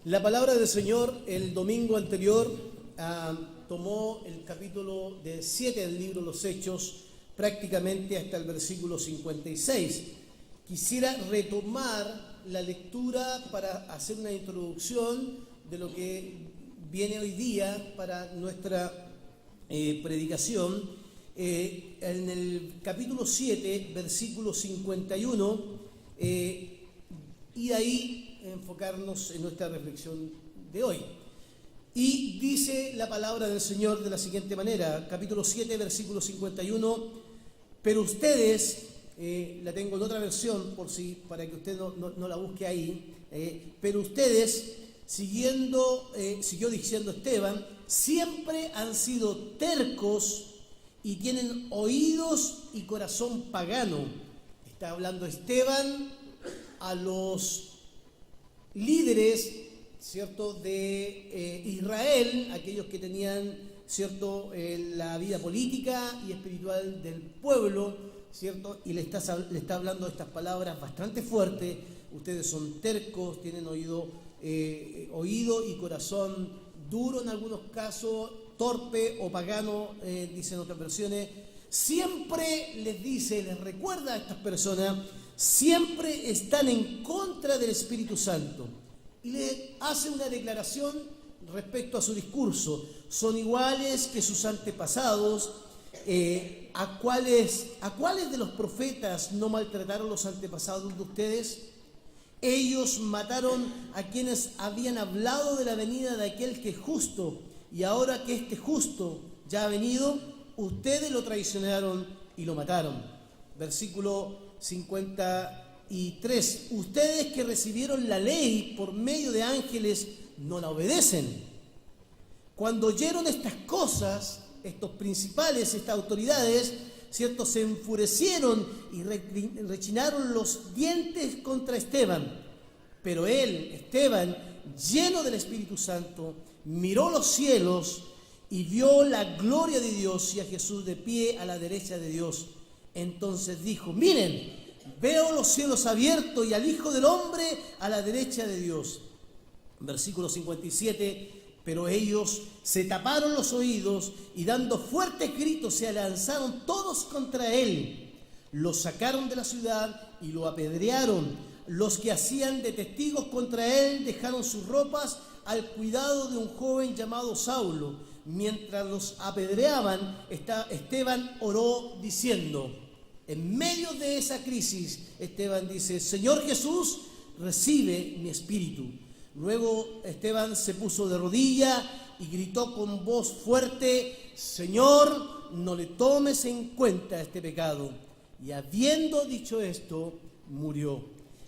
La palabra del Señor el domingo anterior tomó el capítulo 7 del libro Los Hechos, prácticamente hasta el versículo 56. Quisiera retomar la lectura para hacer una introducción de lo que viene hoy día para nuestra predicación. En el capítulo 7, versículo 51, y ahí enfocarnos en nuestra reflexión de hoy. Y dice la palabra del Señor de la siguiente manera, capítulo 7, versículo 51, pero ustedes, la tengo en otra versión por si, para que usted no la busque ahí, pero ustedes, siguió diciendo Esteban, siempre han sido tercos y tienen oídos y corazón pagano. Está hablando Esteban a los líderes, ¿cierto?, de Israel, aquellos que tenían, ¿cierto?, la vida política y espiritual del pueblo, ¿cierto?, y le está hablando estas palabras bastante fuertes. Ustedes son tercos, tienen oído y corazón duro en algunos casos, torpe o pagano, dicen otras versiones. Siempre les recuerda a estas personas, siempre están en contra del Espíritu Santo. Y le hace una declaración respecto a su discurso. Son iguales que sus antepasados. ¿A cuáles de los profetas no maltrataron los antepasados de ustedes? Ellos mataron a quienes habían hablado de la venida de aquel que es justo. Y ahora que este justo ya ha venido, ustedes lo traicionaron y lo mataron. Versículo 53. Ustedes que recibieron la ley por medio de ángeles no la obedecen. Cuando oyeron estas cosas, estos principales, estas autoridades, ¿cierto?, se enfurecieron y rechinaron los dientes contra Esteban. Pero él, Esteban, lleno del Espíritu Santo, miró los cielos y vio la gloria de Dios y a Jesús de pie a la derecha de Dios. Entonces dijo: miren, veo los cielos abiertos y al Hijo del Hombre a la derecha de Dios. Versículo 57. Pero ellos se taparon los oídos y dando fuertes gritos se lanzaron todos contra él. Lo sacaron de la ciudad y lo apedrearon. Los que hacían de testigos contra él dejaron sus ropas al cuidado de un joven llamado Saulo. Mientras los apedreaban, Esteban oró diciendo, en medio de esa crisis, Esteban dice: Señor Jesús, recibe mi espíritu. Luego Esteban se puso de rodilla y gritó con voz fuerte: Señor, no le tomes en cuenta este pecado. Y habiendo dicho esto, murió.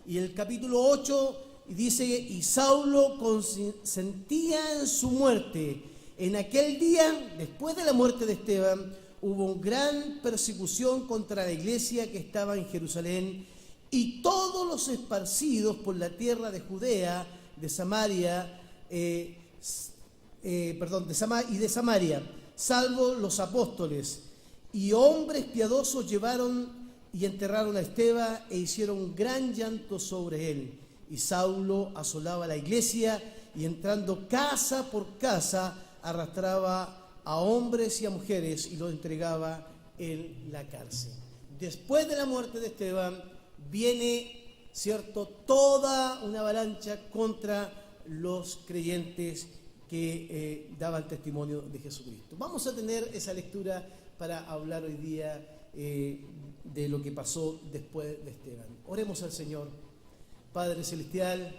Y el capítulo 8 dice: y Saulo consentía en su muerte. En aquel día, después de la muerte de Esteban, hubo una gran persecución contra la iglesia que estaba en Jerusalén, y todos los esparcidos por la tierra de Judea, de Samaria, y de Samaria, salvo los apóstoles y hombres piadosos, llevaron y enterraron a Esteban e hicieron un gran llanto sobre él. Y Saulo asolaba la iglesia y entrando casa por casa arrastraba a hombres y a mujeres y los entregaba en la cárcel. Después de la muerte de Esteban viene, ¿cierto?, toda una avalancha contra los creyentes que daban testimonio de Jesucristo. Vamos a tener esa lectura para hablar hoy día de lo que pasó después de Esteban. Oremos al Señor. Padre Celestial,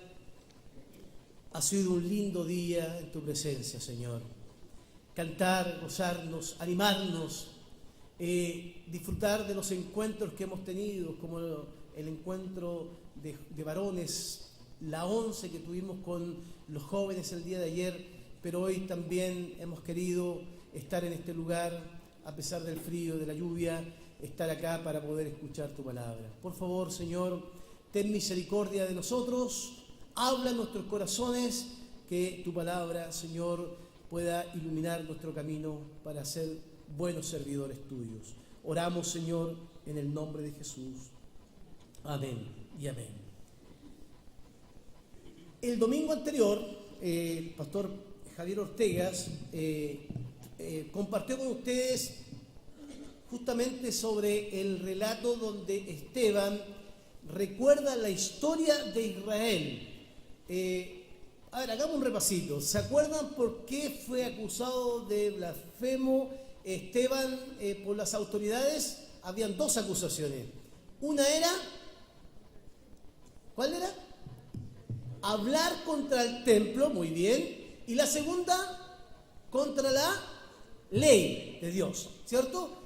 ha sido un lindo día en tu presencia, Señor. Cantar, gozarnos, animarnos, disfrutar de los encuentros que hemos tenido, como el encuentro de varones, la 11 que tuvimos con los jóvenes el día de ayer, pero hoy también hemos querido estar en este lugar, a pesar del frío, de la lluvia, estar acá para poder escuchar tu palabra. Por favor, Señor, ten misericordia de nosotros, habla en nuestros corazones, que tu palabra, Señor, pueda iluminar nuestro camino para ser buenos servidores tuyos. Oramos, Señor, en el nombre de Jesús. Amén y amén. El domingo anterior el pastor Javier Ortegas compartió con ustedes justamente sobre el relato donde Esteban recuerda la historia de Israel. A ver, hagamos un repasito. ¿Se acuerdan por qué fue acusado de blasfemo Esteban por las autoridades? Habían dos acusaciones. Una era, ¿cuál era? Hablar contra el templo, muy bien. Y la segunda, contra la ley de Dios, ¿cierto?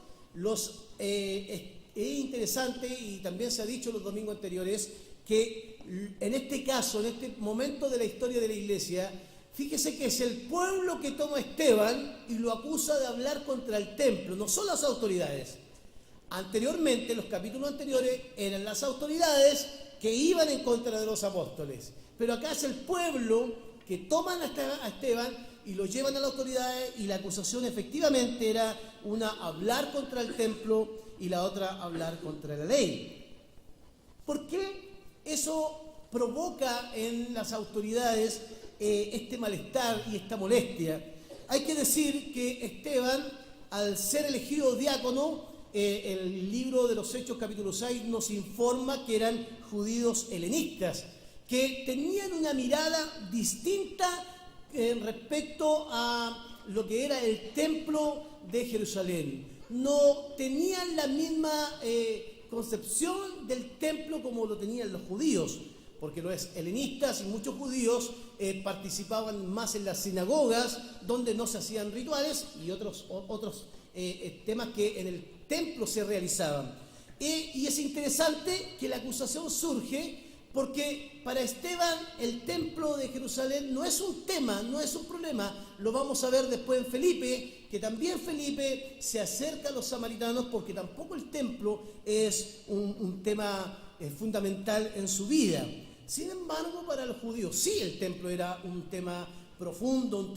Es interesante, y también se ha dicho los domingos anteriores, que en este caso, en este momento de la historia de la iglesia, fíjese que es el pueblo que toma a Esteban y lo acusa de hablar contra el templo, no son las autoridades. Anteriormente, los capítulos anteriores, eran las autoridades que iban en contra de los apóstoles. Pero acá es el pueblo que toman a Esteban y lo llevan a las autoridades, y la acusación efectivamente era una hablar contra el templo y la otra hablar contra la ley. ¿Por qué eso provoca en las autoridades este malestar y esta molestia? Hay que decir que Esteban, al ser elegido diácono, el libro de los Hechos capítulo 6 nos informa que eran judíos helenistas, que tenían una mirada distinta respecto a lo que era el templo de Jerusalén. No tenían la misma concepción del templo como lo tenían los judíos, porque los helenistas y muchos judíos participaban más en las sinagogas, donde no se hacían rituales, y otros temas que en el templo se realizaban. Y es interesante que la acusación surge porque para Esteban el templo de Jerusalén no es un tema, no es un problema. Lo vamos a ver después en Felipe, que también Felipe se acerca a los samaritanos, porque tampoco el templo es un tema fundamental en su vida. Sin embargo, para los judíos sí el templo era un tema profundo, un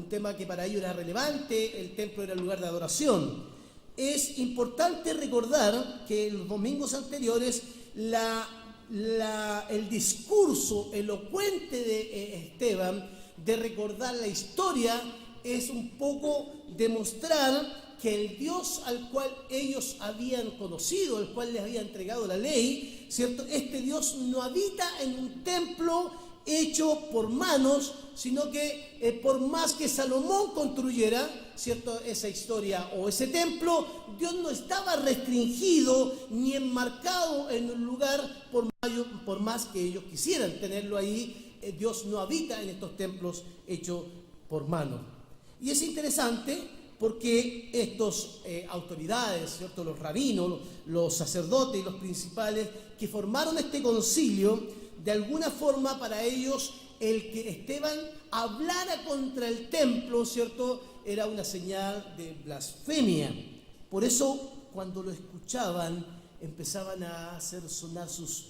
tema que para ellos era relevante. El templo era el lugar de adoración. Es importante recordar que en los domingos anteriores el discurso elocuente de Esteban de recordar la historia es un poco demostrar que el Dios al cual ellos habían conocido, el cual les había entregado la ley, ¿cierto? Este Dios no habita en un templo hecho por manos, sino que por más que Salomón construyera, ¿cierto?, esa historia o ese templo, Dios no estaba restringido ni enmarcado en un lugar por más que ellos quisieran tenerlo ahí. Dios no habita en estos templos hechos por manos. Y es interesante porque estas autoridades, ¿cierto?, los rabinos, los sacerdotes y los principales que formaron este concilio, de alguna forma para ellos el que Esteban hablara contra el templo, ¿cierto?, era una señal de blasfemia. Por eso, cuando lo escuchaban, empezaban a hacer sonar sus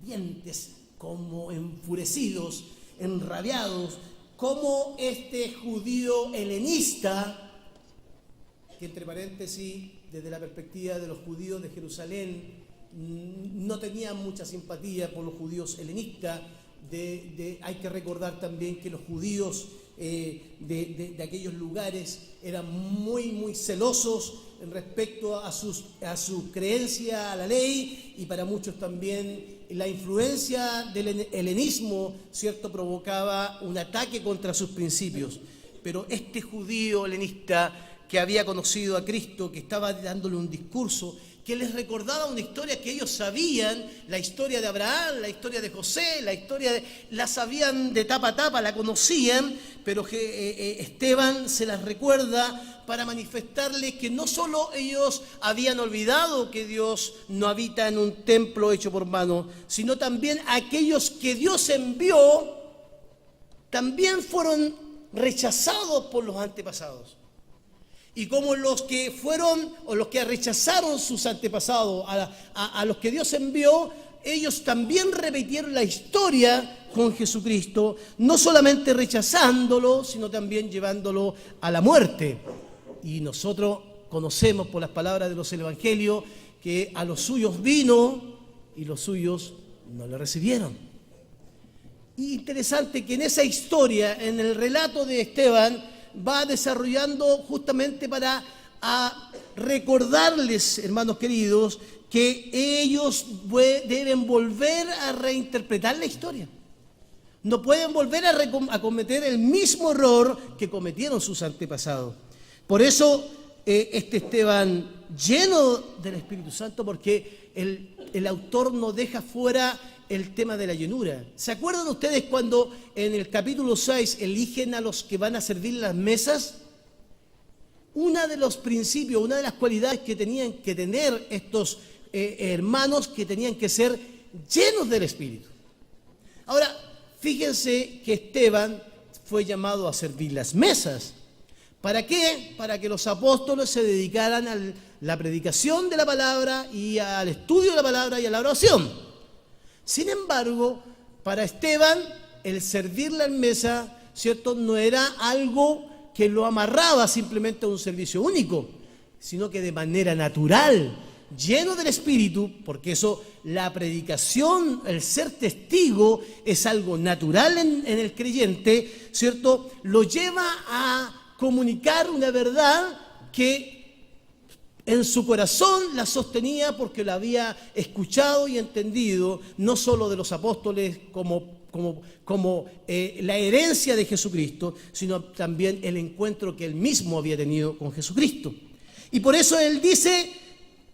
dientes como enfurecidos, enrabiados, como este judío helenista, que entre paréntesis, desde la perspectiva de los judíos de Jerusalén, no tenía mucha simpatía por los judíos helenistas. Hay que recordar también que los judíos de aquellos lugares eran muy, muy celosos en respecto a su creencia a la ley, y para muchos también la influencia del helenismo, ¿cierto?, provocaba un ataque contra sus principios. Pero este judío helenista que había conocido a Cristo, que estaba dándole un discurso que les recordaba una historia que ellos sabían, la historia de Abraham, la historia de José, la sabían de tapa a tapa, la conocían, pero que Esteban se las recuerda para manifestarles que no solo ellos habían olvidado que Dios no habita en un templo hecho por mano, sino también aquellos que Dios envió también fueron rechazados por los antepasados. Y como los que fueron o los que rechazaron sus antepasados a los que Dios envió, ellos también repitieron la historia con Jesucristo, no solamente rechazándolo, sino también llevándolo a la muerte. Y nosotros conocemos por las palabras de los evangelios que a los suyos vino y los suyos no le recibieron. interesante que en esa historia, en el relato de Esteban, va desarrollando justamente para recordarles, hermanos queridos, que ellos deben volver a reinterpretar la historia. No pueden volver a cometer el mismo error que cometieron sus antepasados. Por eso este Esteban, lleno del Espíritu Santo, porque el autor no deja fuera el tema de la llenura. ¿Se acuerdan ustedes cuando en el capítulo 6 eligen a los que van a servir las mesas? Uno de los principios, una de las cualidades que tenían que tener estos hermanos, que tenían que ser llenos del Espíritu. Ahora, fíjense que Esteban fue llamado a servir las mesas. ¿Para qué? Para que los apóstoles se dedicaran a la predicación de la palabra y al estudio de la palabra y a la oración. Sin embargo, para Esteban, el servir la mesa, ¿cierto?, no era algo que lo amarraba simplemente a un servicio único, sino que de manera natural, lleno del Espíritu, porque eso, la predicación, el ser testigo, es algo natural en el creyente, ¿cierto?, lo lleva a comunicar una verdad que en su corazón la sostenía porque la había escuchado y entendido, no solo de los apóstoles como la herencia de Jesucristo, sino también el encuentro que él mismo había tenido con Jesucristo. Y por eso él dice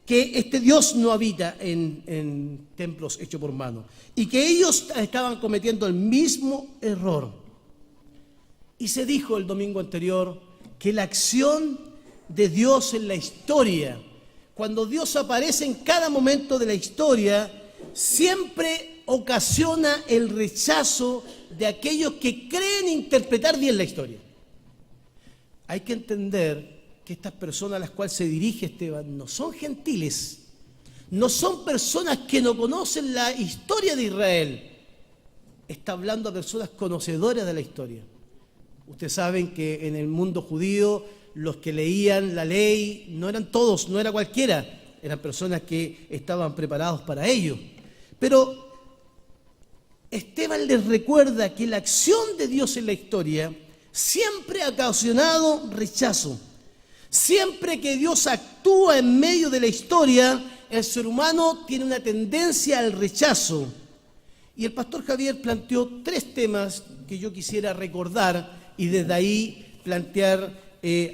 que este Dios no habita en templos hechos por mano y que ellos estaban cometiendo el mismo error. Y se dijo el domingo anterior que la acción de Dios en la historia, cuando Dios aparece en cada momento de la historia, siempre ocasiona el rechazo de aquellos que creen interpretar bien la historia. Hay que entender que estas personas a las cuales se dirige Esteban no son gentiles, no son personas que no conocen la historia de Israel. Está hablando a personas conocedoras de la historia. Ustedes saben que en el mundo judío los que leían la ley no eran todos, no era cualquiera, eran personas que estaban preparados para ello. Pero Esteban les recuerda que la acción de Dios en la historia siempre ha ocasionado rechazo. Siempre que Dios actúa en medio de la historia, el ser humano tiene una tendencia al rechazo. Y el pastor Javier planteó 3 temas que yo quisiera recordar y desde ahí plantear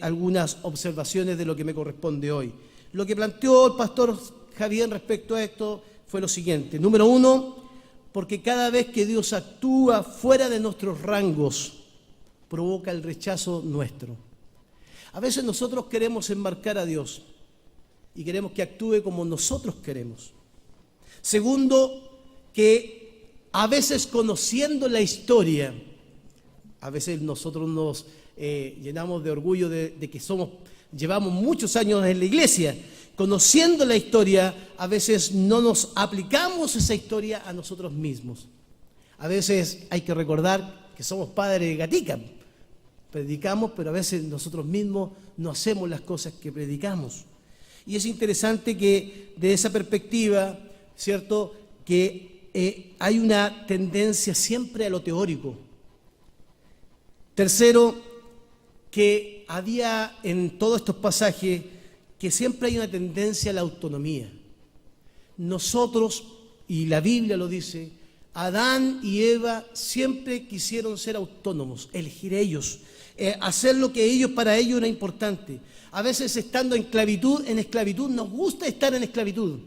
algunas observaciones de lo que me corresponde hoy. Lo que planteó el pastor Javier respecto a esto fue lo siguiente. Número 1, porque cada vez que Dios actúa fuera de nuestros rangos, provoca el rechazo nuestro. A veces nosotros queremos enmarcar a Dios y queremos que actúe como nosotros queremos. Segundo, que a veces conociendo la historia, a veces nosotros nos llenamos de orgullo de que llevamos muchos años en la iglesia. Conociendo la historia, a veces no nos aplicamos esa historia a nosotros mismos. A veces hay que recordar que somos padres de gatica. Predicamos, pero a veces nosotros mismos no hacemos las cosas que predicamos. Y es interesante que de esa perspectiva, ¿cierto?, que hay una tendencia siempre a lo teórico. Tercero, que había en todos estos pasajes que siempre hay una tendencia a la autonomía. Nosotros, y la Biblia lo dice, Adán y Eva siempre quisieron ser autónomos, elegir ellos, hacer lo que para ellos era importante. A veces estando en esclavitud, nos gusta estar en esclavitud,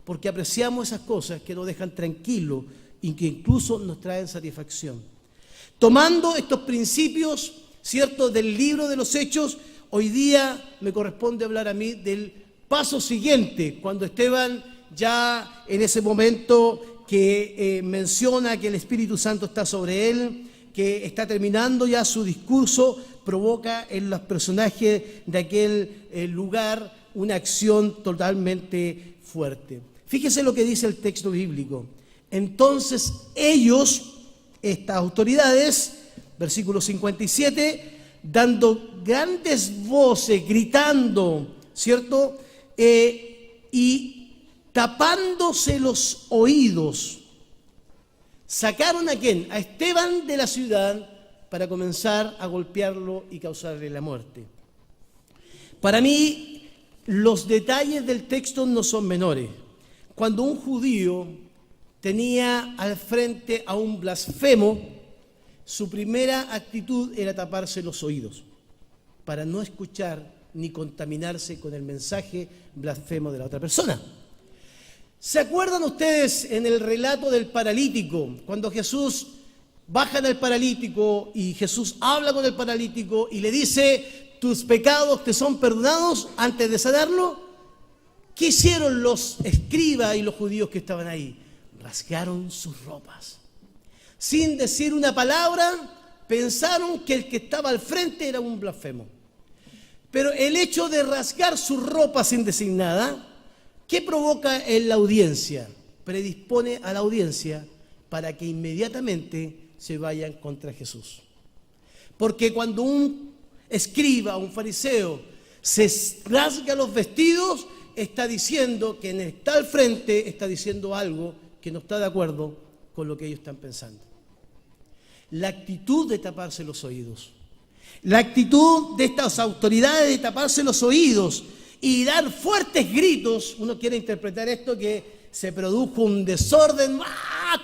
porque apreciamos esas cosas que nos dejan tranquilos y que incluso nos traen satisfacción. Tomando estos principios, ¿cierto?, del libro de los Hechos, hoy día me corresponde hablar a mí del paso siguiente, cuando Esteban ya en ese momento que menciona que el Espíritu Santo está sobre él, que está terminando ya su discurso, provoca en los personajes de aquel lugar una acción totalmente fuerte. Fíjese lo que dice el texto bíblico. Entonces ellos, estas autoridades, versículo 57, dando grandes voces, gritando, ¿cierto? Y tapándose los oídos, Sacaron ¿a quién? A Esteban de la ciudad para comenzar a golpearlo y causarle la muerte. Para mí, los detalles del texto no son menores. Cuando un judío tenía al frente a un blasfemo, su primera actitud era taparse los oídos para no escuchar ni contaminarse con el mensaje blasfemo de la otra persona. ¿Se acuerdan ustedes en el relato del paralítico, cuando Jesús baja al paralítico y Jesús habla con el paralítico y le dice, tus pecados te son perdonados antes de sanarlo? ¿Qué hicieron los escribas y los judíos que estaban ahí? Rasgaron sus ropas. Sin decir una palabra, pensaron que el que estaba al frente era un blasfemo. Pero el hecho de rasgar sus ropas sin decir nada, ¿qué provoca en la audiencia? Predispone a la audiencia para que inmediatamente se vayan contra Jesús. Porque cuando un escriba, un fariseo, se rasga los vestidos, está diciendo que quien está al frente está diciendo algo que no está de acuerdo con lo que ellos están pensando. La actitud de taparse los oídos, la actitud de estas autoridades de taparse los oídos y dar fuertes gritos, uno quiere interpretar esto que se produjo un desorden.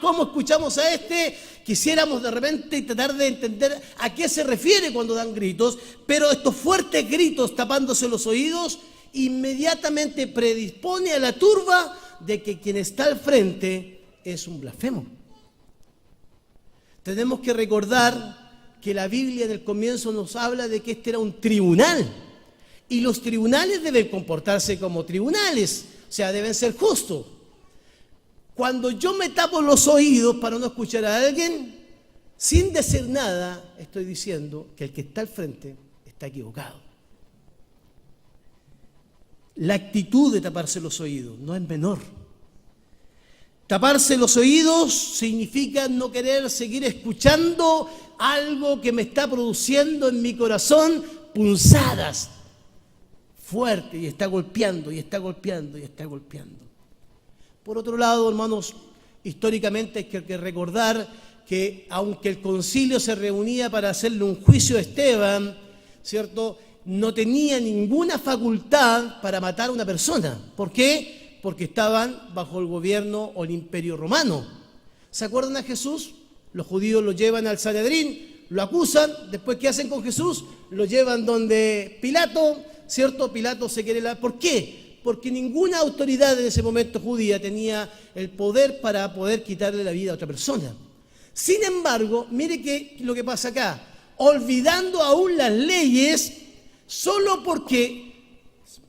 ¿Cómo escuchamos a este? Quisiéramos de repente tratar de entender a qué se refiere cuando dan gritos, pero estos fuertes gritos tapándose los oídos inmediatamente predispone a la turba de que quien está al frente es un blasfemo. Tenemos que recordar que la Biblia en el comienzo nos habla de que este era un tribunal y los tribunales deben comportarse como tribunales, o sea, deben ser justos. Cuando yo me tapo los oídos para no escuchar a alguien, sin decir nada, estoy diciendo que el que está al frente está equivocado. La actitud de taparse los oídos no es menor. Taparse los oídos significa no querer seguir escuchando algo que me está produciendo en mi corazón punzadas fuertes y está golpeando y está golpeando y está golpeando. Por otro lado, hermanos, históricamente hay que recordar que aunque el concilio se reunía para hacerle un juicio a Esteban, ¿cierto?, no tenía ninguna facultad para matar a una persona. ¿Por qué? Porque estaban bajo el gobierno o el imperio romano. ¿Se acuerdan a Jesús? Los judíos lo llevan al Sanedrín, lo acusan, después ¿qué hacen con Jesús? Lo llevan donde Pilato, ¿cierto? Pilato se quiere ¿Por qué? Porque ninguna autoridad en ese momento judía tenía el poder para poder quitarle la vida a otra persona. Sin embargo, mire lo que pasa acá. Olvidando aún las leyes,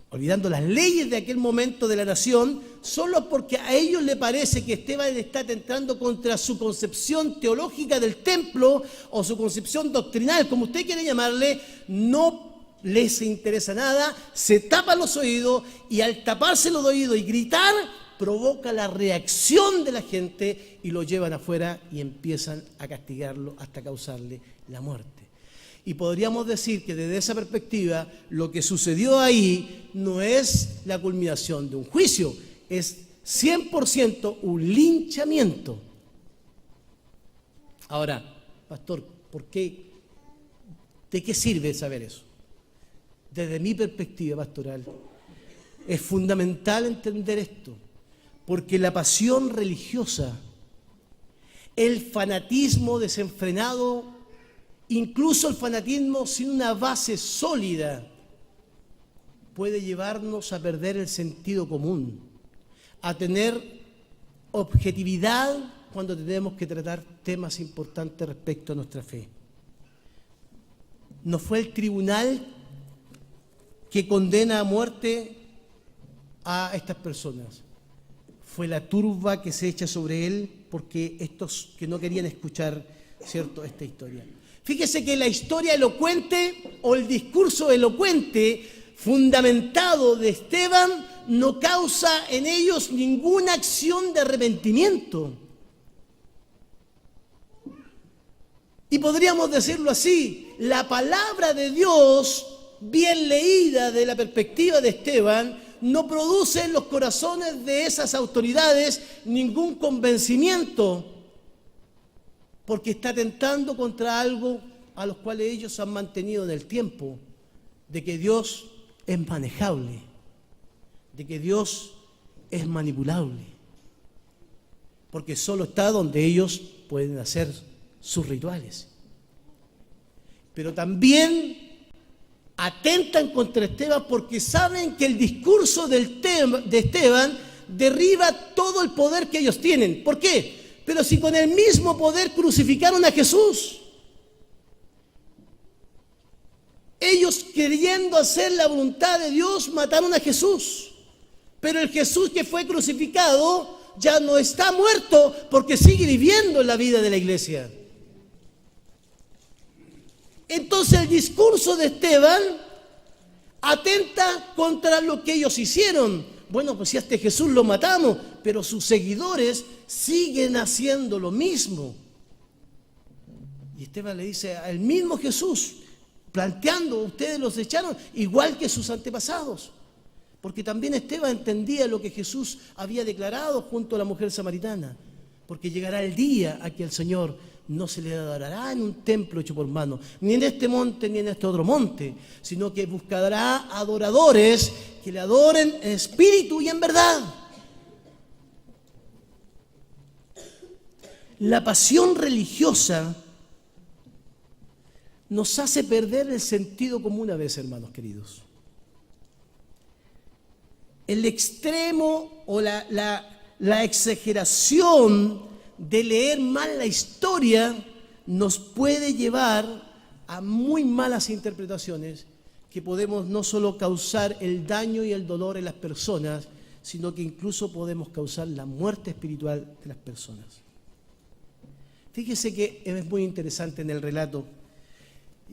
olvidando las leyes de aquel momento de la nación, solo porque a ellos les parece que Esteban está atentando contra su concepción teológica del templo o su concepción doctrinal, como usted quiere llamarle, no les interesa nada, se tapan los oídos y al taparse los oídos y gritar, provoca la reacción de la gente y lo llevan afuera y empiezan a castigarlo hasta causarle la muerte. Y podríamos decir que desde esa perspectiva lo que sucedió ahí no es la culminación de un juicio, es 100% un linchamiento. Ahora, pastor, ¿de qué sirve saber eso? Desde mi perspectiva pastoral, es fundamental entender esto, porque la pasión religiosa, el fanatismo desenfrenado, incluso el fanatismo sin una base sólida, puede llevarnos a perder el sentido común, a tener objetividad cuando tenemos que tratar temas importantes respecto a nuestra fe. No fue el tribunal que condena a muerte a estas personas, fue la turba que se echa sobre él porque estos que no querían escuchar, ¿cierto?, esta historia. Fíjese que la historia elocuente o el discurso elocuente fundamentado de Esteban no causa en ellos ninguna acción de arrepentimiento. Y podríamos decirlo así, la palabra de Dios, bien leída de la perspectiva de Esteban, no produce en los corazones de esas autoridades ningún convencimiento, porque está atentando contra algo a los cuales ellos han mantenido en el tiempo, de que Dios es manejable, de que Dios es manipulable, porque solo está donde ellos pueden hacer sus rituales. Pero también atentan contra Esteban porque saben que el discurso de Esteban derriba todo el poder que ellos tienen. ¿Por qué? Pero si con el mismo poder crucificaron a Jesús. Ellos, queriendo hacer la voluntad de Dios, mataron a Jesús. Pero el Jesús que fue crucificado ya no está muerto porque sigue viviendo en la vida de la iglesia. Entonces el discurso de Esteban atenta contra lo que ellos hicieron. Bueno, pues si a este Jesús lo matamos, pero sus seguidores siguen haciendo lo mismo. Y Esteban le dice al mismo Jesús, planteando, ustedes los echaron igual que sus antepasados. Porque también Esteban entendía lo que Jesús había declarado junto a la mujer samaritana. Porque llegará el día a que el Señor no se le adorará en un templo hecho por mano, ni en este monte ni en este otro monte, sino que buscará adoradores que le adoren en espíritu y en verdad. La pasión religiosa nos hace perder el sentido común a veces, hermanos queridos. El extremo o la exageración de leer mal la historia nos puede llevar a muy malas interpretaciones que podemos no solo causar el daño y el dolor en las personas, sino que incluso podemos causar la muerte espiritual de las personas. Fíjese que es muy interesante en el relato.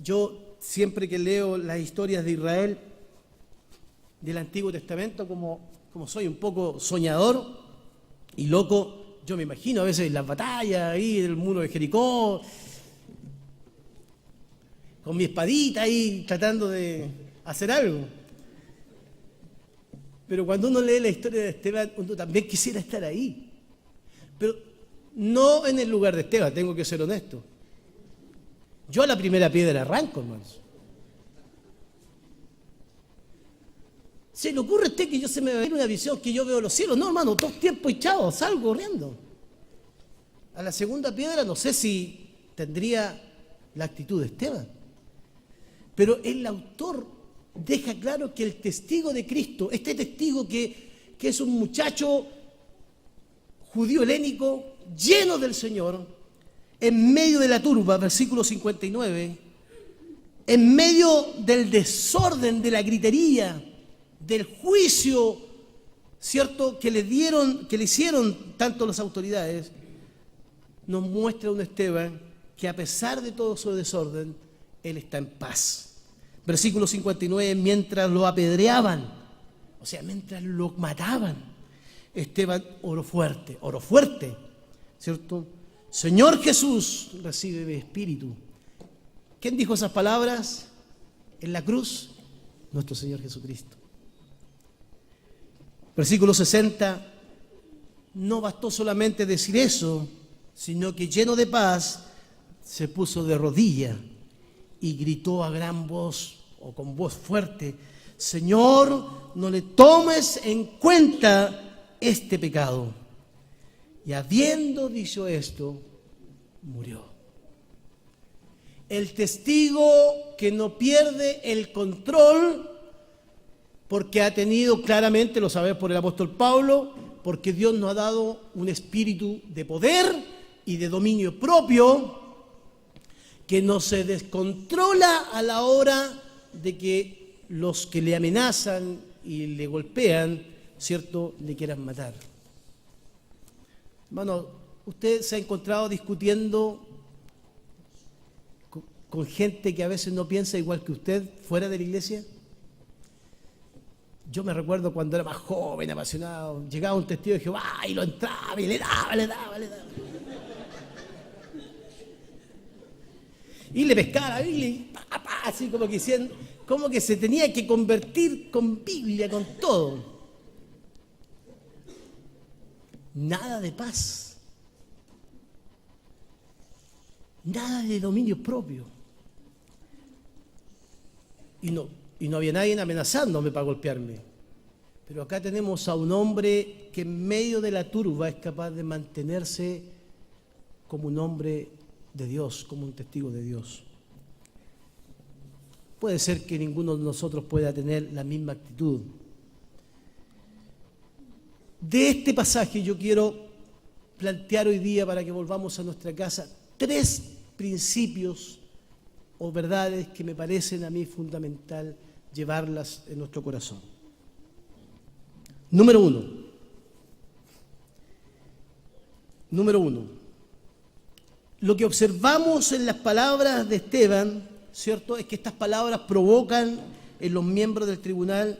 Yo siempre que leo las historias de Israel del Antiguo Testamento, como soy un poco soñador y loco, yo me imagino a veces las batallas ahí del muro de Jericó, con mi espadita ahí tratando de hacer algo. Pero cuando uno lee la historia de Esteban, uno también quisiera estar ahí. Pero no en el lugar de Esteban, tengo que ser honesto. Yo a la primera piedra arranco, hermanos. ¿Se le ocurre a usted que se me va a ir una visión que yo veo los cielos? No, hermano, todo tiempo echado, salgo corriendo. A la segunda piedra no sé si tendría la actitud de Esteban. Pero el autor deja claro que el testigo de Cristo, este testigo que es un muchacho judío helénico, lleno del Señor, en medio de la turba, versículo 59, en medio del desorden, de la gritería, del juicio, ¿cierto?, que le hicieron tanto las autoridades, nos muestra un Esteban que a pesar de todo su desorden, él está en paz. Versículo 59, mientras lo apedreaban, o sea, mientras lo mataban, Esteban oró fuerte, ¿cierto? Señor Jesús, recibe mi espíritu. ¿Quién dijo esas palabras en la cruz? Nuestro Señor Jesucristo. Versículo 60, no bastó solamente decir eso, sino que lleno de paz, se puso de rodillas y gritó a gran voz, o con voz fuerte, Señor, no le tomes en cuenta este pecado. Y habiendo dicho esto, murió. El testigo que no pierde el control, porque ha tenido claramente, lo sabemos por el apóstol Pablo, porque Dios nos ha dado un espíritu de poder y de dominio propio, que no se descontrola a la hora de que los que le amenazan y le golpean, ¿cierto?, le quieran matar. Hermano, ¿usted se ha encontrado discutiendo con gente que a veces no piensa igual que usted fuera de la iglesia? Yo me recuerdo cuando era más joven, apasionado, llegaba un testigo de Jehová y lo entraba y le daba. Y le pescaba la Biblia y así como que se tenía que convertir con Biblia, con todo. Nada de paz. Nada de dominio propio. Y no había nadie amenazándome para golpearme. Pero acá tenemos a un hombre que en medio de la turba es capaz de mantenerse como un hombre de Dios, como un testigo de Dios. Puede ser que ninguno de nosotros pueda tener la misma actitud. De este pasaje yo quiero plantear hoy día, para que volvamos a nuestra casa, 3 principios o verdades que me parecen a mí fundamental llevarlas en nuestro corazón. Número uno. Lo que observamos en las palabras de Esteban, ¿cierto?, es que estas palabras provocan en los miembros del tribunal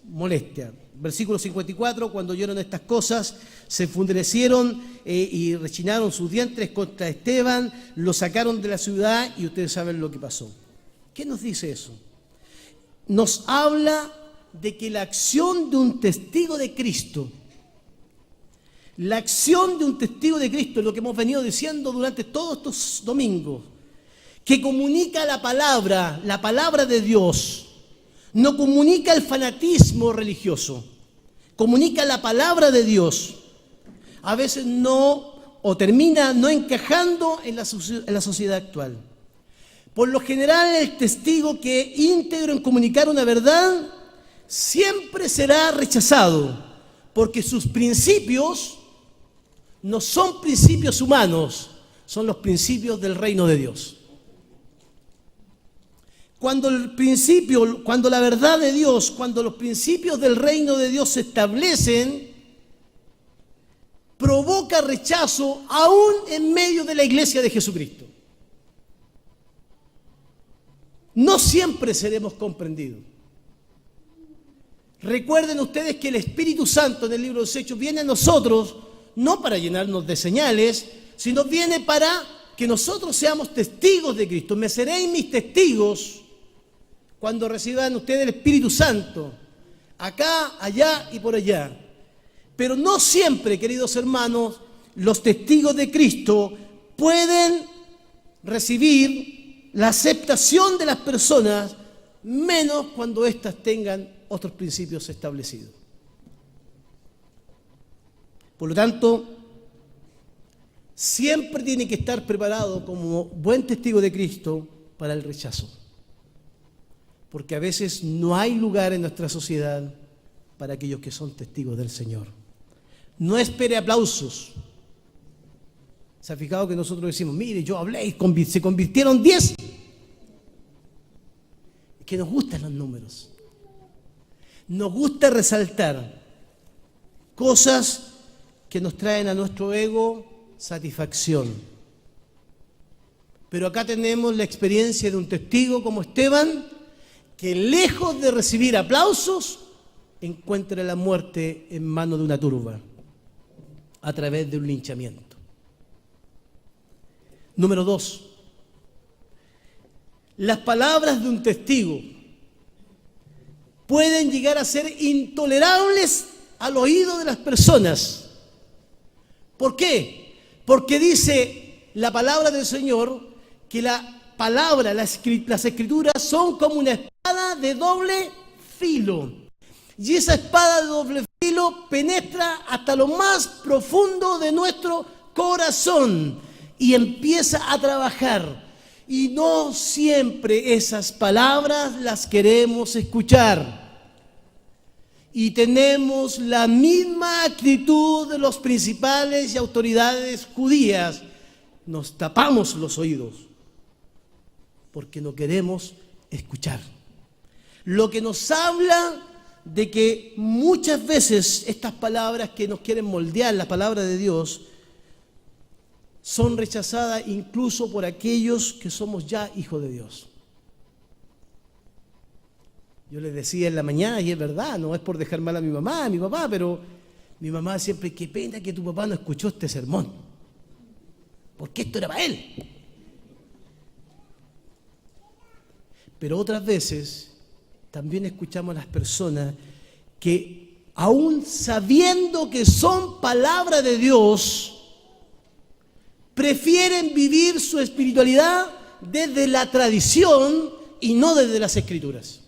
molestia. Versículo 54, cuando oyeron estas cosas, se enfurecieron y rechinaron sus dientes contra Esteban, lo sacaron de la ciudad y ustedes saben lo que pasó. ¿Qué nos dice eso? Nos habla de que la acción de un testigo de Cristo, la acción de un testigo de Cristo, es lo que hemos venido diciendo durante todos estos domingos, que comunica la palabra de Dios, no comunica el fanatismo religioso, comunica la palabra de Dios. A veces termina no encajando en la sociedad actual. Por lo general, el testigo que es íntegro en comunicar una verdad siempre será rechazado, porque sus principios no son principios humanos, son los principios del reino de Dios. Cuando la verdad de Dios, cuando los principios del reino de Dios se establecen, provoca rechazo aún en medio de la iglesia de Jesucristo. No siempre seremos comprendidos. Recuerden ustedes que el Espíritu Santo en el libro de los Hechos viene a nosotros no para llenarnos de señales, sino viene para que nosotros seamos testigos de Cristo. Me seréis mis testigos cuando reciban ustedes el Espíritu Santo, acá, allá y por allá. Pero no siempre, queridos hermanos, los testigos de Cristo pueden recibir la aceptación de las personas, menos cuando éstas tengan otros principios establecidos. Por lo tanto, siempre tiene que estar preparado como buen testigo de Cristo para el rechazo. Porque a veces no hay lugar en nuestra sociedad para aquellos que son testigos del Señor. No espere aplausos. ¿Se ha fijado que nosotros decimos, mire, yo hablé y se convirtieron 10? Es que nos gustan los números. Nos gusta resaltar cosas que nos traen a nuestro ego satisfacción. Pero acá tenemos la experiencia de un testigo como Esteban, que lejos de recibir aplausos, encuentra la muerte en manos de una turba, a través de un linchamiento. Número 2. Las palabras de un testigo pueden llegar a ser intolerables al oído de las personas. ¿Por qué? Porque dice la palabra del Señor que las escrituras son como una espada de doble filo. Y esa espada de doble filo penetra hasta lo más profundo de nuestro corazón y empieza a trabajar. Y no siempre esas palabras las queremos escuchar. Y tenemos la misma actitud de los principales y autoridades judías. Nos tapamos los oídos porque no queremos escuchar. Lo que nos habla de que muchas veces estas palabras que nos quieren moldear, la palabra de Dios, son rechazadas incluso por aquellos que somos ya hijos de Dios. Yo les decía en la mañana, y es verdad, no es por dejar mal a mi mamá, a mi papá, pero mi mamá siempre, qué pena que tu papá no escuchó este sermón, porque esto era para él. Pero otras veces también escuchamos a las personas que, aún sabiendo que son palabra de Dios, prefieren vivir su espiritualidad desde la tradición y no desde las Escrituras.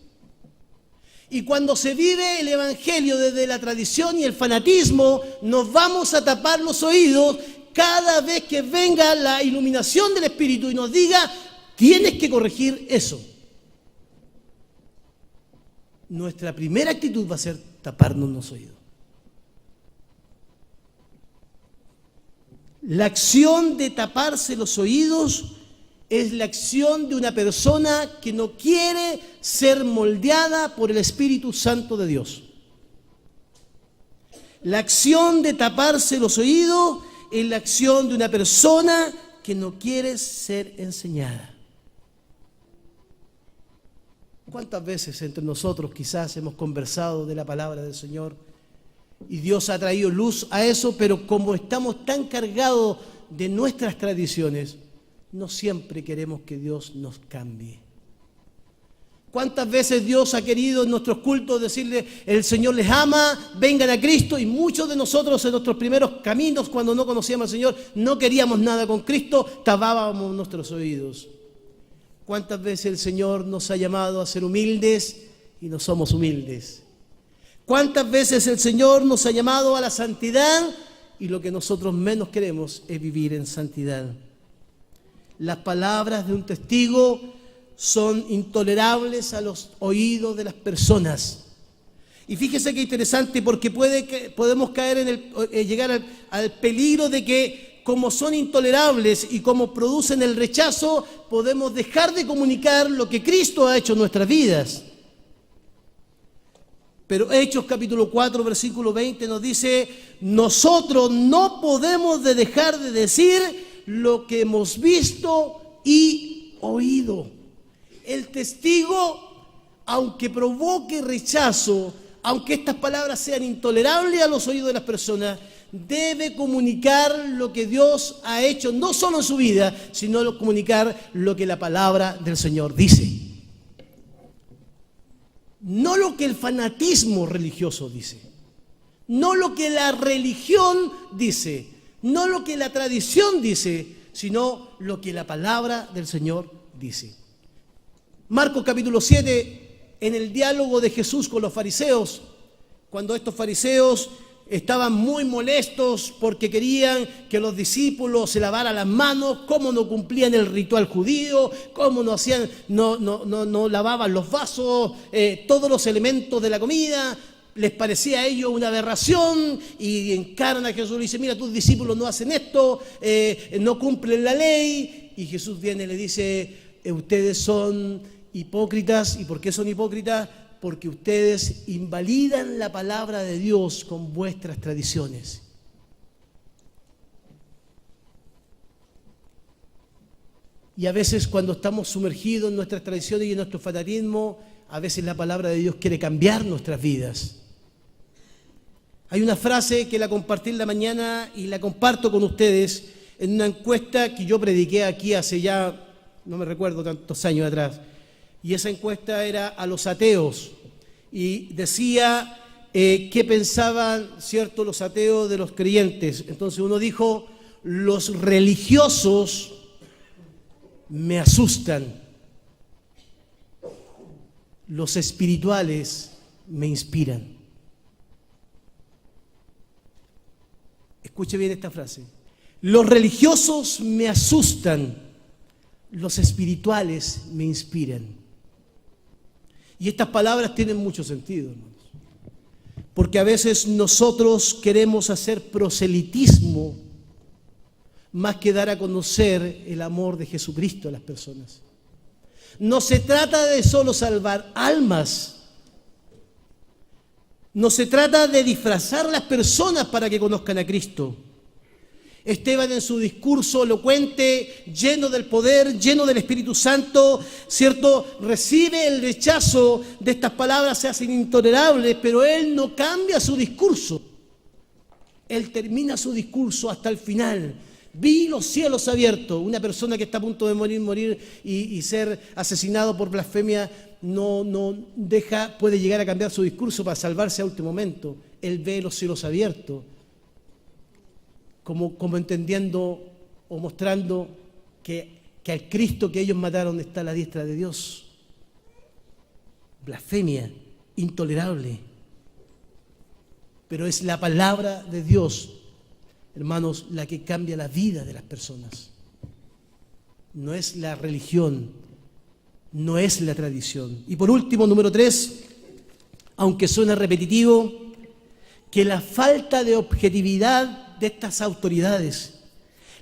Y cuando se vive el Evangelio desde la tradición y el fanatismo, nos vamos a tapar los oídos cada vez que venga la iluminación del Espíritu y nos diga, tienes que corregir eso. Nuestra primera actitud va a ser taparnos los oídos. La acción de taparse los oídos es la acción de una persona que no quiere ser moldeada por el Espíritu Santo de Dios. La acción de taparse los oídos es la acción de una persona que no quiere ser enseñada. ¿Cuántas veces entre nosotros quizás hemos conversado de la palabra del Señor y Dios ha traído luz a eso, pero como estamos tan cargados de nuestras tradiciones, no siempre queremos que Dios nos cambie? ¿Cuántas veces Dios ha querido en nuestros cultos decirle, el Señor les ama, vengan a Cristo? Y muchos de nosotros en nuestros primeros caminos, cuando no conocíamos al Señor, no queríamos nada con Cristo, tapábamos nuestros oídos. ¿Cuántas veces el Señor nos ha llamado a ser humildes y no somos humildes? ¿Cuántas veces el Señor nos ha llamado a la santidad y lo que nosotros menos queremos es vivir en santidad? Las palabras de un testigo son intolerables a los oídos de las personas. Y fíjese qué interesante, porque podemos caer llegar al peligro de que, como son intolerables y como producen el rechazo, podemos dejar de comunicar lo que Cristo ha hecho en nuestras vidas. Pero Hechos capítulo 4, versículo 20 nos dice, nosotros no podemos dejar de decir lo que hemos visto y oído. El testigo, aunque provoque rechazo, aunque estas palabras sean intolerables a los oídos de las personas, debe comunicar lo que Dios ha hecho, no solo en su vida, sino comunicar lo que la palabra del Señor dice. No lo que el fanatismo religioso dice, no lo que la religión dice, no lo que la tradición dice, sino lo que la palabra del Señor dice. Marcos capítulo 7, en el diálogo de Jesús con los fariseos, cuando estos fariseos estaban muy molestos porque querían que los discípulos se lavaran las manos, cómo no cumplían el ritual judío, cómo no lavaban los vasos, todos los elementos de la comida. Les parecía a ellos una aberración y encaran a Jesús y le dicen, mira, tus discípulos no hacen esto, no cumplen la ley. Y Jesús viene y le dice, ustedes son hipócritas. ¿Y por qué son hipócritas? Porque ustedes invalidan la palabra de Dios con vuestras tradiciones. Y a veces cuando estamos sumergidos en nuestras tradiciones y en nuestro fanatismo, a veces la palabra de Dios quiere cambiar nuestras vidas. Hay una frase que la compartí en la mañana y la comparto con ustedes en una encuesta que yo prediqué aquí hace ya, no me recuerdo tantos años atrás. Y esa encuesta era a los ateos y decía qué pensaban, ¿cierto?, los ateos de los creyentes. Entonces uno dijo, los religiosos me asustan, los espirituales me inspiran. Escuche bien esta frase. Los religiosos me asustan, los espirituales me inspiran. Y estas palabras tienen mucho sentido, hermanos. Porque a veces nosotros queremos hacer proselitismo más que dar a conocer el amor de Jesucristo a las personas. No se trata de solo salvar almas. No se trata de disfrazar a las personas para que conozcan a Cristo. Esteban en su discurso elocuente, lleno del poder, lleno del Espíritu Santo, ¿cierto?, recibe el rechazo de estas palabras, se hacen intolerables, pero él no cambia su discurso. Él termina su discurso hasta el final. Vi los cielos abiertos. Una persona que está a punto de morir y ser asesinado por blasfemia puede llegar a cambiar su discurso para salvarse a último momento. Él ve los cielos abiertos. Como entendiendo, o mostrando que al Cristo que ellos mataron está a la diestra de Dios. Blasfemia, intolerable. Pero es la palabra de Dios, hermanos, la que cambia la vida de las personas. No es la religión, no es la tradición. Y por último, número 3, aunque suene repetitivo, que la falta de objetividad de estas autoridades,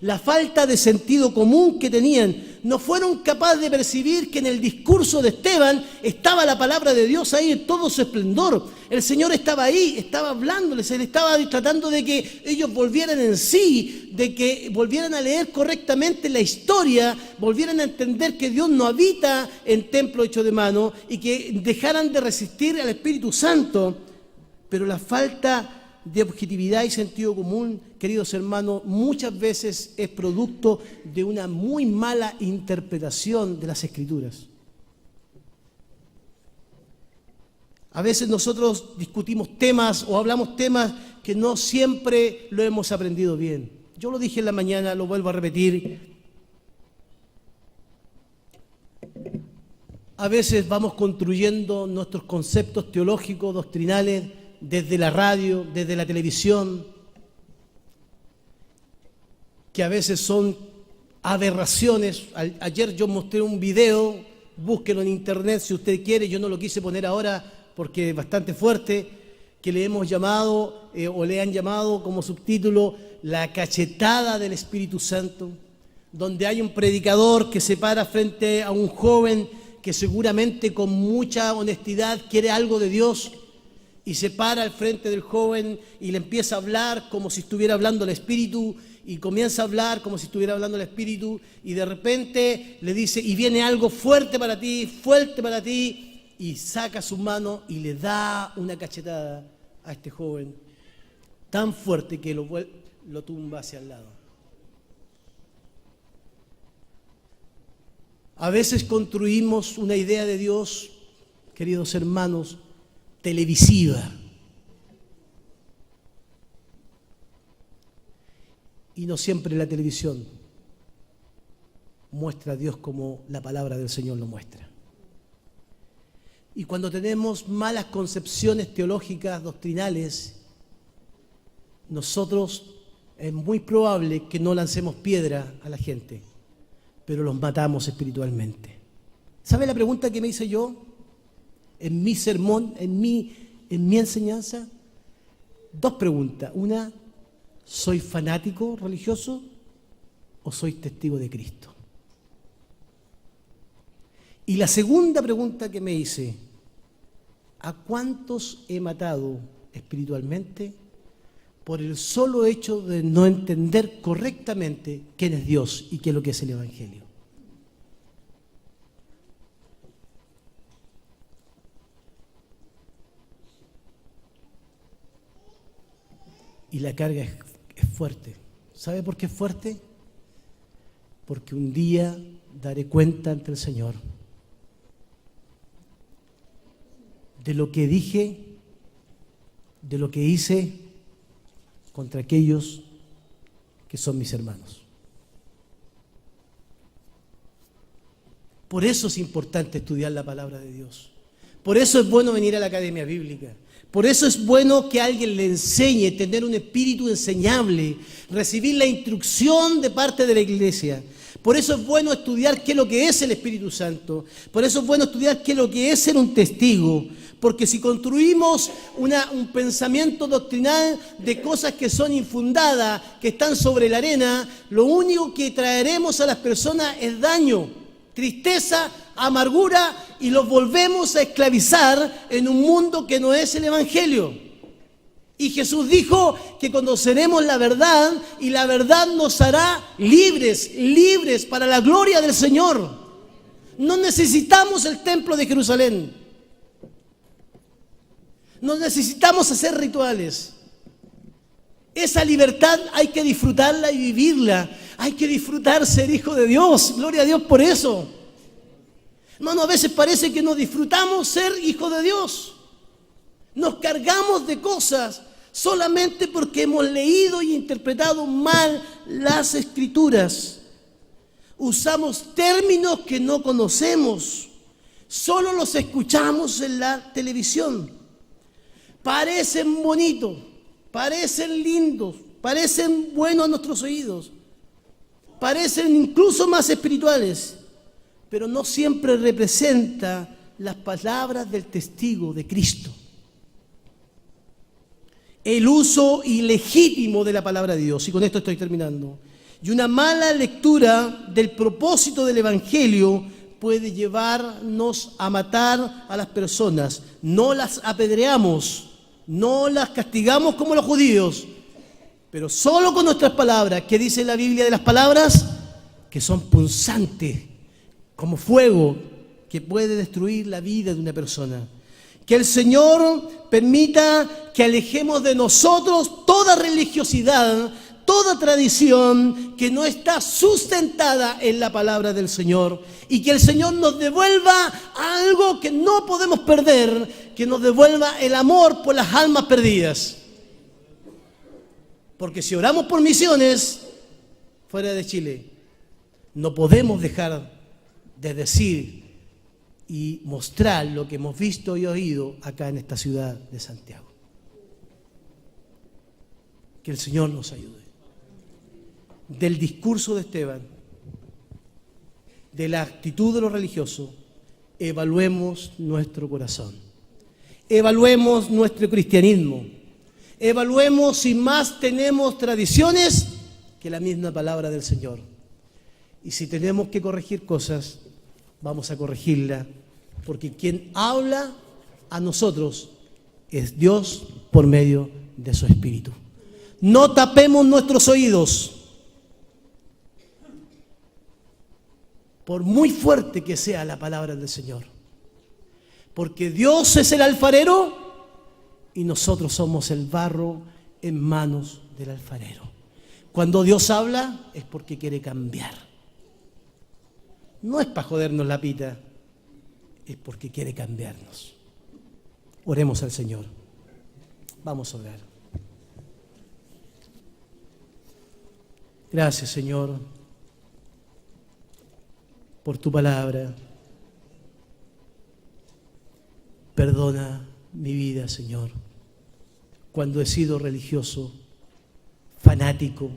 la falta de sentido común que tenían, no fueron capaces de percibir que en el discurso de Esteban estaba la palabra de Dios ahí en todo su esplendor. El Señor estaba ahí, estaba hablándoles, Él estaba tratando de que ellos volvieran en sí, de que volvieran a leer correctamente la historia, volvieran a entender que Dios no habita en templo hecho de mano y que dejaran de resistir al Espíritu Santo. Pero la falta de objetividad y sentido común, queridos hermanos, muchas veces es producto de una muy mala interpretación de las Escrituras. A veces nosotros discutimos temas o hablamos temas que no siempre lo hemos aprendido bien. Yo lo dije en la mañana, lo vuelvo a repetir. A veces vamos construyendo nuestros conceptos teológicos, doctrinales, desde la radio, desde la televisión, que a veces son aberraciones. Ayer yo mostré un video, búsquelo en internet si usted quiere, yo no lo quise poner ahora porque es bastante fuerte, que le hemos llamado o le han llamado como subtítulo La cachetada del Espíritu Santo, donde hay un predicador que se para frente a un joven que seguramente con mucha honestidad quiere algo de Dios, y se para al frente del joven y le empieza a hablar como si estuviera hablando el Espíritu, y comienza a hablar como si estuviera hablando el Espíritu, y de repente le dice, y viene algo fuerte para ti, y saca su mano y le da una cachetada a este joven, tan fuerte que lo tumba hacia el lado. A veces construimos una idea de Dios, queridos hermanos, televisiva. Y no siempre la televisión muestra a Dios como la palabra del Señor lo muestra. Y cuando tenemos malas concepciones teológicas, doctrinales, nosotros es muy probable que no lancemos piedra a la gente, pero los matamos espiritualmente. ¿Sabe la pregunta que me hice yo? En mi sermón, en mi enseñanza, 2 preguntas. Una, ¿soy fanático religioso o soy testigo de Cristo? Y la segunda pregunta que me hice, ¿a cuántos he matado espiritualmente por el solo hecho de no entender correctamente quién es Dios y qué es lo que es el Evangelio? Y la carga es fuerte. ¿Sabe por qué es fuerte? Porque un día daré cuenta ante el Señor de lo que dije, de lo que hice contra aquellos que son mis hermanos. Por eso es importante estudiar la palabra de Dios. Por eso es bueno venir a la Academia Bíblica. Por eso es bueno que alguien le enseñe, tener un espíritu enseñable, recibir la instrucción de parte de la iglesia. Por eso es bueno estudiar qué es lo que es el Espíritu Santo. Por eso es bueno estudiar qué es lo que es ser un testigo. Porque si construimos un pensamiento doctrinal de cosas que son infundadas, que están sobre la arena, lo único que traeremos a las personas es daño, tristeza, amargura, y los volvemos a esclavizar en un mundo que no es el Evangelio. Y Jesús dijo que conoceremos la verdad y la verdad nos hará libres, libres para la gloria del Señor. No necesitamos el templo de Jerusalén. No necesitamos hacer rituales. Esa libertad hay que disfrutarla y vivirla. Hay que disfrutar ser hijo de Dios. Gloria a Dios por eso. Hermano, a veces parece que no disfrutamos ser hijo de Dios. Nos cargamos de cosas solamente porque hemos leído y interpretado mal las Escrituras. Usamos términos que no conocemos. Solo los escuchamos en la televisión. Parecen bonitos, parecen lindos, parecen buenos a nuestros oídos, parecen incluso más espirituales, pero no siempre representa las palabras del testigo de Cristo. El uso ilegítimo de la palabra de Dios, y con esto estoy terminando, y una mala lectura del propósito del Evangelio puede llevarnos a matar a las personas. No las apedreamos, no las castigamos como los judíos, pero solo con nuestras palabras. ¿Qué dice la Biblia de las palabras? Que son punzantes, como fuego, que puede destruir la vida de una persona. Que el Señor permita que alejemos de nosotros toda religiosidad, toda tradición que no está sustentada en la palabra del Señor, y que el Señor nos devuelva algo que no podemos perder, que nos devuelva el amor por las almas perdidas. Porque si oramos por misiones fuera de Chile, no podemos dejar de decir y mostrar lo que hemos visto y oído acá en esta ciudad de Santiago. Que el Señor nos ayude. Del discurso de Esteban, de la actitud de los religiosos, evaluemos nuestro corazón. Evaluemos nuestro cristianismo. Evaluemos si más tenemos tradiciones que la misma palabra del Señor. Y si tenemos que corregir cosas, vamos a corregirla, porque quien habla a nosotros es Dios por medio de su Espíritu. No tapemos nuestros oídos, por muy fuerte que sea la palabra del Señor, porque Dios es el alfarero y nosotros somos el barro en manos del alfarero. Cuando Dios habla es porque quiere cambiar. No es para jodernos la pita, es porque quiere cambiarnos. Oremos al Señor. Vamos a orar. Gracias, Señor, por tu palabra. Perdona mi vida, Señor, cuando he sido religioso, fanático,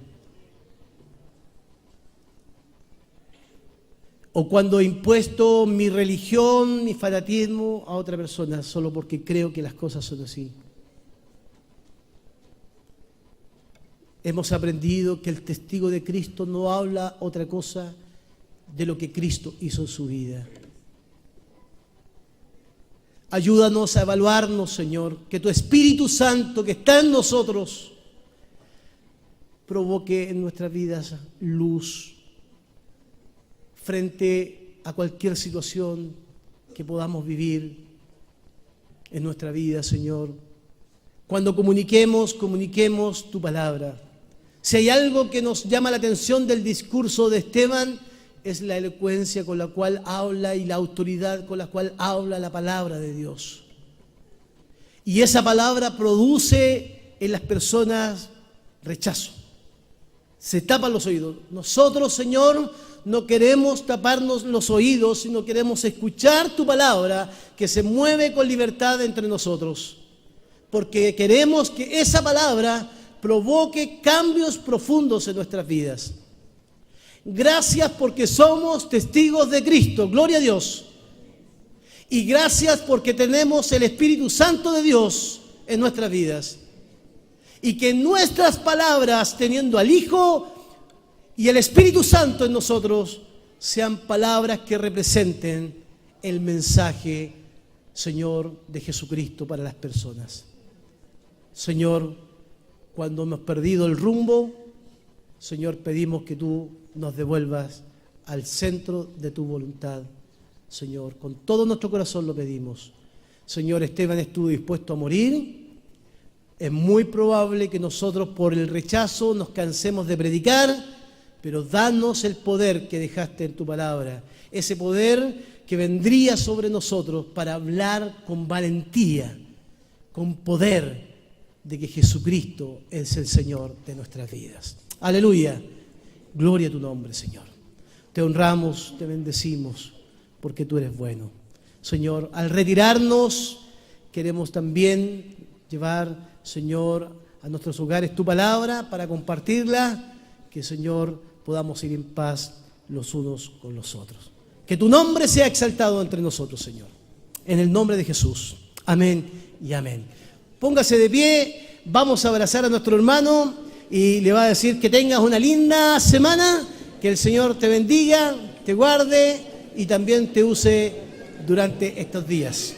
o cuando he impuesto mi religión, mi fanatismo a otra persona solo porque creo que las cosas son así. Hemos aprendido que el testigo de Cristo no habla otra cosa de lo que Cristo hizo en su vida. Ayúdanos a evaluarnos, Señor, que tu Espíritu Santo que está en nosotros provoque en nuestras vidas luz frente a cualquier situación que podamos vivir en nuestra vida, Señor. Cuando comuniquemos tu palabra. Si hay algo que nos llama la atención del discurso de Esteban, es la elocuencia con la cual habla y la autoridad con la cual habla la palabra de Dios. Y esa palabra produce en las personas rechazo. Se tapan los oídos. Nosotros, Señor, no queremos taparnos los oídos, sino queremos escuchar tu palabra que se mueve con libertad entre nosotros. Porque queremos que esa palabra provoque cambios profundos en nuestras vidas. Gracias porque somos testigos de Cristo, gloria a Dios. Y gracias porque tenemos el Espíritu Santo de Dios en nuestras vidas. Y que nuestras palabras, teniendo al Hijo y el Espíritu Santo en nosotros, sean palabras que representen el mensaje, Señor, de Jesucristo para las personas. Señor, cuando hemos perdido el rumbo, Señor, pedimos que tú nos devuelvas al centro de tu voluntad, Señor. Con todo nuestro corazón lo pedimos. Señor, Esteban estuvo dispuesto a morir. Es muy probable que nosotros por el rechazo nos cansemos de predicar, pero danos el poder que dejaste en tu palabra, ese poder que vendría sobre nosotros para hablar con valentía, con poder de que Jesucristo es el Señor de nuestras vidas. Aleluya. Gloria a tu nombre, Señor. Te honramos, te bendecimos, porque tú eres bueno. Señor, al retirarnos, queremos también llevar, Señor, a nuestros hogares tu palabra para compartirla, que, Señor, podamos ir en paz los unos con los otros. Que tu nombre sea exaltado entre nosotros, Señor. En el nombre de Jesús. Amén y amén. Póngase de pie, vamos a abrazar a nuestro hermano y le va a decir que tengas una linda semana, que el Señor te bendiga, te guarde y también te use durante estos días.